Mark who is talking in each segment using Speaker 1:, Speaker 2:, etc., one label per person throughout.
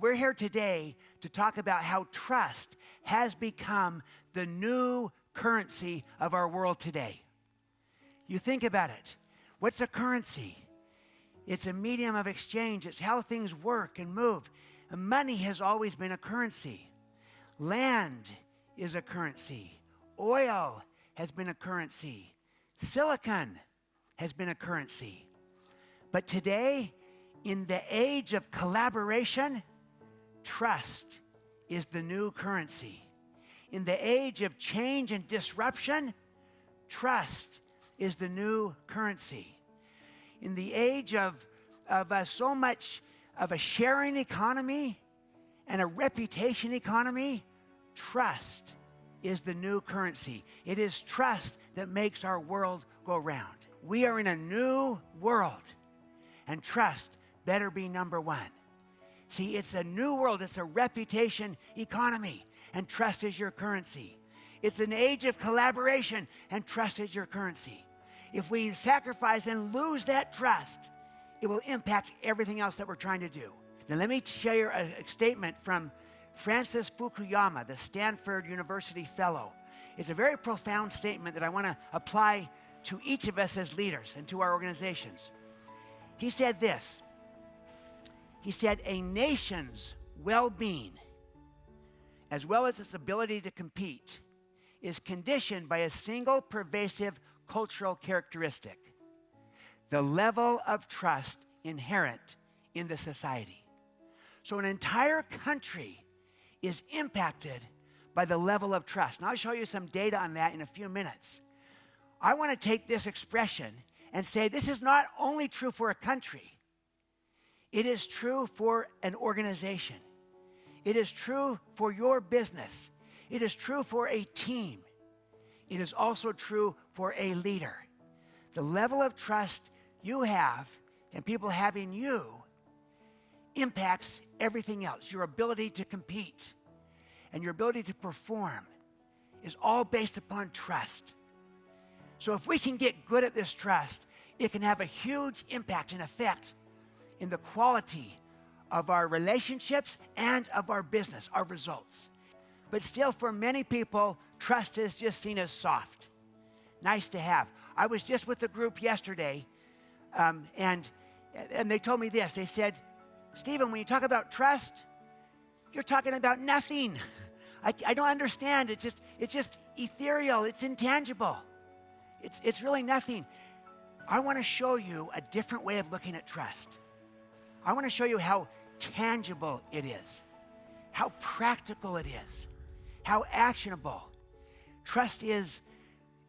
Speaker 1: we're here today to talk about how trust has become the new currency of our world today. You think about it. What's a currency? It's a medium of exchange. It's how things work and move. And money has always been a currency. Land is a currency. Oil has been a currency. Silicon has been a currency. But today, in the age of collaboration, trust is the new currency. In the age of change and disruption, trust is the new currency. In the age of so much of a sharing economy and a reputation economy, trust is the new currency. It is trust that makes our world go round. We are in a new world, and trust better be number one. See, it's a new world. It's a reputation economy, and trust is your currency. It's an age of collaboration, and trust is your currency. If we sacrifice and lose that trust, it will impact everything else that we're trying to do. Now, let me share a statement from Francis Fukuyama, the Stanford University fellow. It's a very profound statement that I want to apply to each of us as leaders and to our organizations. He said this. He said, a nation's well-being, as well as its ability to compete, is conditioned by a single pervasive cultural characteristic: the level of trust inherent in the society. So an entire country is impacted by the level of trust. And I'll show you some data on that in a few minutes. I want to take this expression and say this is not only true for a country, it is true for an organization. It is true for your business. It is true for a team. It is also true for a leader. The level of trust you have and people have in you impacts everything else. Your ability to compete and your ability to perform is all based upon trust. So if we can get good at this trust, it can have a huge impact and effect in the quality of our relationships and of our business, our results. But still, for many people, trust is just seen as soft. Nice to have. I was just with a group yesterday, and they told me this. They said, Stephen, when you talk about trust, you're talking about nothing. I don't understand. It's just ethereal. It's intangible. It's really nothing. I want to show you a different way of looking at trust. I want to show you how tangible it is, how practical it is, how actionable. Trust is,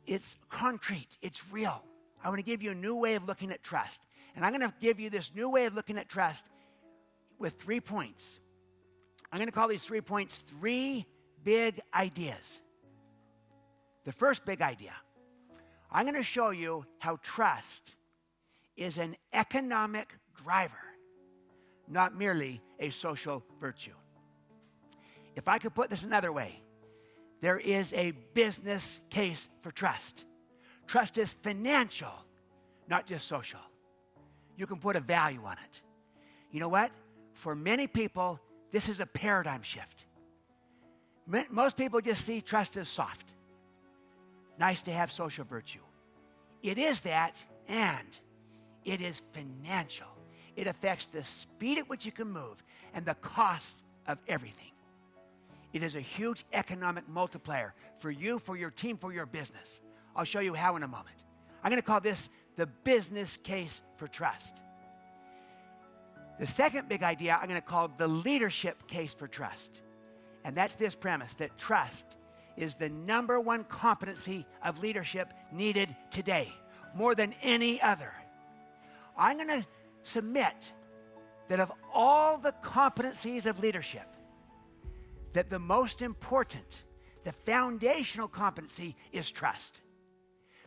Speaker 1: it's concrete, it's real. I want to give you a new way of looking at trust. And I'm going to give you this new way of looking at trust with 3 points. I'm going to call these 3 points 3 big ideas. The first big idea, I'm going to show you how trust is an economic driver, not merely a social virtue. If I could put this another way, there is a business case for trust. Trust is financial, not just social. You can put a value on it. You know what? For many people, this is a paradigm shift. Most people just see trust as soft. Nice to have social virtue. It is that, and it is financial. It affects the speed at which you can move and the cost of everything. It is a huge economic multiplier for you, for your team, for your business. I'll show you how in a moment. I'm going to call this the business case for trust. The second big idea I'm going to call the leadership case for trust. And that's this premise, that trust is the number one competency of leadership needed today, more than any other. I'm going to submit that of all the competencies of leadership, that the most important, the foundational competency is trust,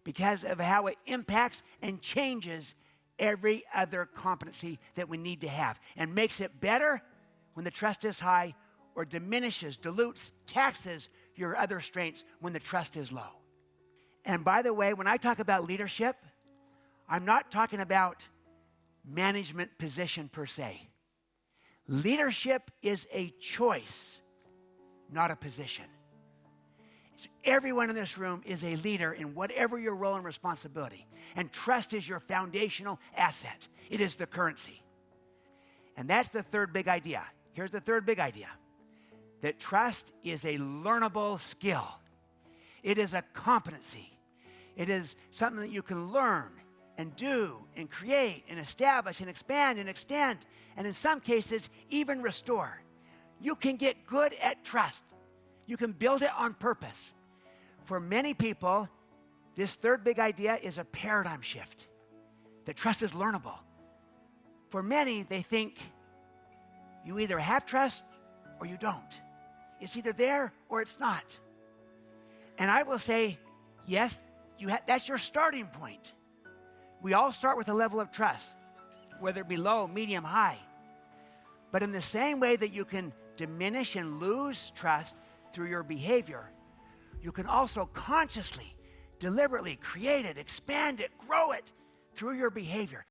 Speaker 1: because of how it impacts and changes every other competency that we need to have, and makes it better when the trust is high, or diminishes, dilutes, taxes your other strengths when the trust is low. And by the way, when I talk about leadership, I'm not talking about management position per se. Leadership is a choice, not a position. Everyone in this room is a leader in whatever your role and responsibility. And trust is your foundational asset. It is the currency. And that's the third big idea. Here's the third big idea. That trust is a learnable skill. It is a competency. It is something that you can learn and do and create and establish and expand and extend, and in some cases, even restore. You can get good at trust. You can build it on purpose. For many people, this third big idea is a paradigm shift, that trust is learnable. For many, they think you either have trust or you don't. It's either there or it's not. And I will say, yes, that's your starting point. We all start with a level of trust, whether it be low, medium, high. But in the same way that you can diminish and lose trust through your behavior, you can also consciously, deliberately create it, expand it, grow it through your behavior.